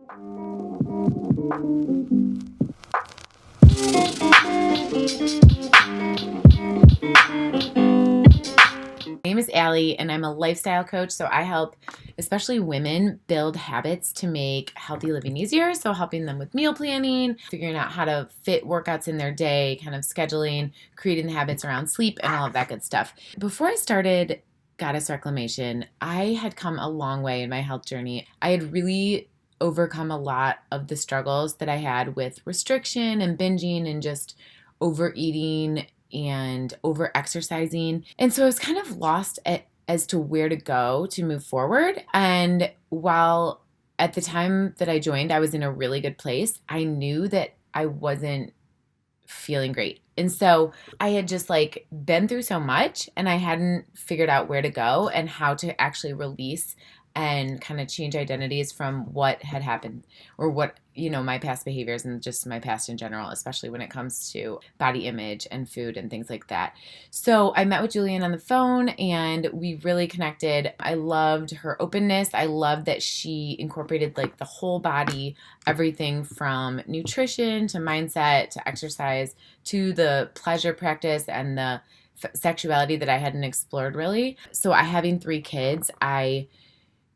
My name is Allie, and I'm a lifestyle coach, so I help especially women build habits to make healthy living easier. So helping them with meal planning, figuring out how to fit workouts in their day, kind of scheduling, creating the habits around sleep, and all of that good stuff. Before I started Goddess Reclamation, I had come a long way in my health journey. I had really overcome a lot of the struggles that I had with restriction and binging and just overeating and over exercising. And so I was kind of lost as to where to go to move forward. And while at the time that I joined, I was in a really good place, I knew that I wasn't feeling great. And so I had just like been through so much and I hadn't figured out where to go and how to actually release and kind of change identities from what had happened or what, my past behaviors and just my past in general, especially when it comes to body image and food and things like that. So I met with Julian on the phone and we really connected. I loved her openness. I loved that she incorporated like the whole body, everything from nutrition to mindset to exercise to the pleasure practice and the sexuality that I hadn't explored really. So having 3 kids, I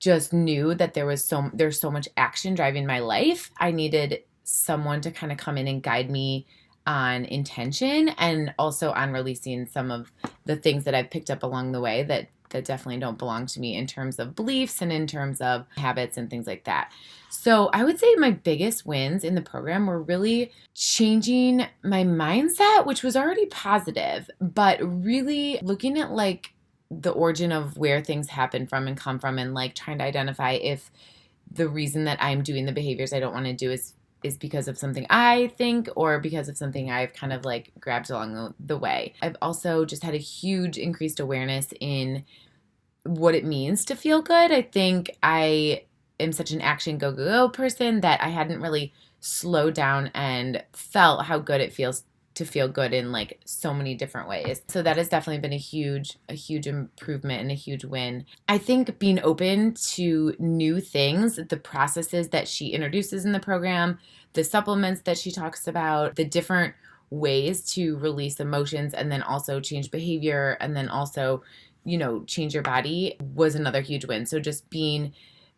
just knew that there's so much action driving my life. I needed someone to kind of come in and guide me on intention and also on releasing some of the things that I've picked up along the way that definitely don't belong to me in terms of beliefs and in terms of habits and things like that. So I would say my biggest wins in the program were really changing my mindset, which was already positive, but really looking at like the origin of where things happen from and come from and like trying to identify if the reason that I'm doing the behaviors I don't want to do is because of something I think or because of something I've kind of like grabbed along the way. I've also just had a huge increased awareness in what it means to feel good. I think I am such an action go person that I hadn't really slowed down and felt how good it feels to feel good in like so many different ways. So that has definitely been a huge improvement and a huge win. I think being open to new things, the processes that she introduces in the program, the supplements that she talks about, the different ways to release emotions and then also change behavior and then also, change your body was another huge win. So just being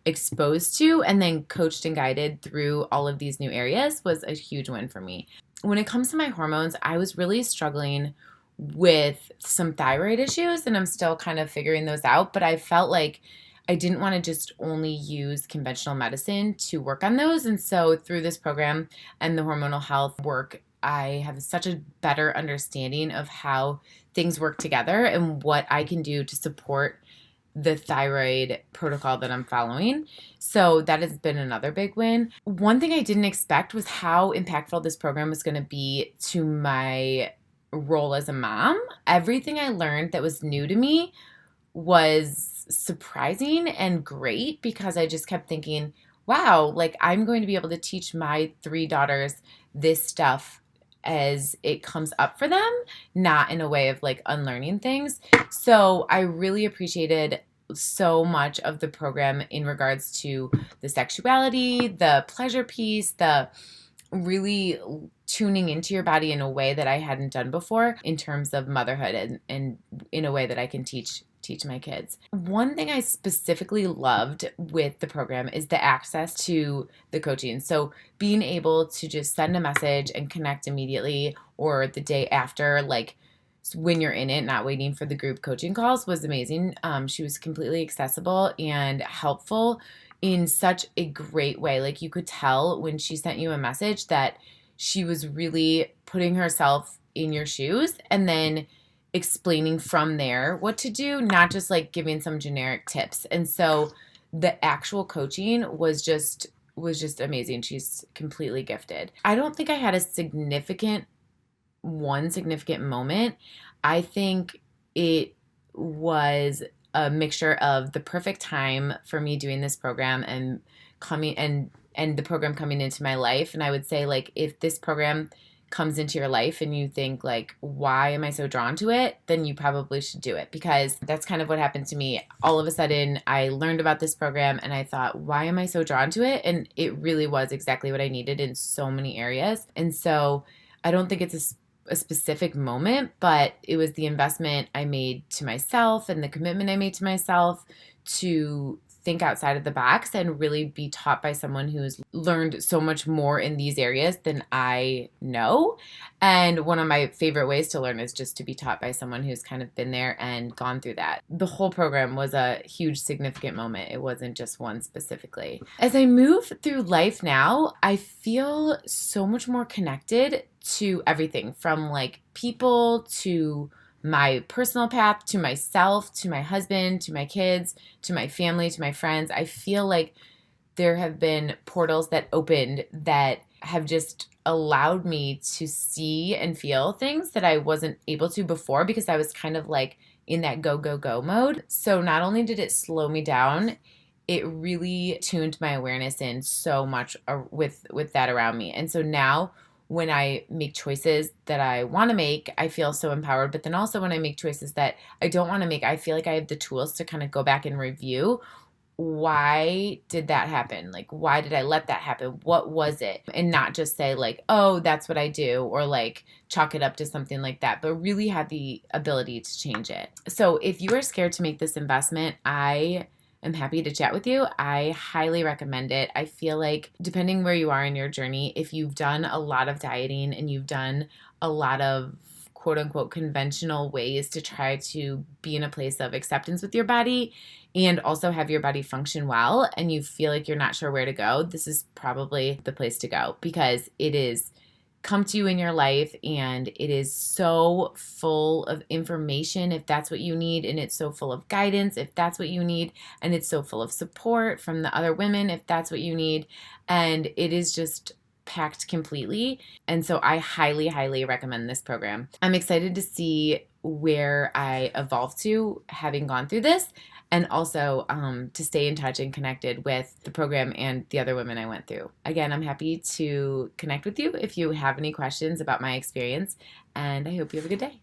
exposed to and then coached and guided through all of these new areas was a huge win for me. When it comes to my hormones, I was really struggling with some thyroid issues and I'm still kind of figuring those out, but I felt like I didn't want to just only use conventional medicine to work on those. And so through this program and the hormonal health work, I have such a better understanding of how things work together and what I can do to support the thyroid protocol that I'm following. So that has been another big win. One thing I didn't expect was how impactful this program was going to be to my role as a mom. Everything I learned that was new to me was surprising and great because I just kept thinking, wow, like I'm going to be able to teach my 3 daughters this stuff as it comes up for them, not in a way of like unlearning things. So I really appreciated so much of the program in regards to the sexuality, the pleasure piece, the really tuning into your body in a way that I hadn't done before in terms of motherhood and in a way that I can teach my kids. One thing I specifically loved with the program is the access to the coaching. So being able to just send a message and connect immediately or the day after, like when you're in it, not waiting for the group coaching calls was amazing. She was completely accessible and helpful in such a great way. Like you could tell when she sent you a message that she was really putting herself in your shoes and then explaining from there what to do, not just like giving some generic tips. And so the actual coaching was just amazing. She's completely gifted. I don't think I had a significant moment. I think it was a mixture of the perfect time for me doing this program and coming and the program coming into my life. And I would say like if this program comes into your life and you think like, why am I so drawn to it? Then you probably should do it, because that's kind of what happened to me. All of a sudden I learned about this program and I thought, why am I so drawn to it? And it really was exactly what I needed in so many areas. And so I don't think it's a specific moment, but it was the investment I made to myself and the commitment I made to myself to think outside of the box and really be taught by someone who's learned so much more in these areas than I know. And one of my favorite ways to learn is just to be taught by someone who's kind of been there and gone through that. The whole program was a huge, significant moment. It wasn't just one specifically. As I move through life now, I feel so much more connected to everything, from like people to my personal path, to myself, to my husband, to my kids, to my family, to my friends. I feel like there have been portals that opened that have just allowed me to see and feel things that I wasn't able to before, because I was kind of like in that go, go, go mode. So not only did it slow me down, it really tuned my awareness in so much with that around me. And so now when I make choices that I want to make, I feel so empowered. But then also when I make choices that I don't want to make, I feel like I have the tools to kind of go back and review, why did that happen? Like, why did I let that happen? What was it? And not just say like, oh, that's what I do, or like chalk it up to something like that, but really have the ability to change it. So if you are scared to make this investment, I am happy to chat with you. I highly recommend it. I feel like depending where you are in your journey, if you've done a lot of dieting and you've done a lot of quote unquote conventional ways to try to be in a place of acceptance with your body and also have your body function well, and you feel like you're not sure where to go, this is probably the place to go, because it is come to you in your life and it is so full of information if that's what you need, and it's so full of guidance if that's what you need, and it's so full of support from the other women if that's what you need, and it is just packed completely. And so I highly, highly recommend this program. I'm excited to see where I evolve to having gone through this, and also to stay in touch and connected with the program and the other women I went through. Again, I'm happy to connect with you if you have any questions about my experience, and I hope you have a good day.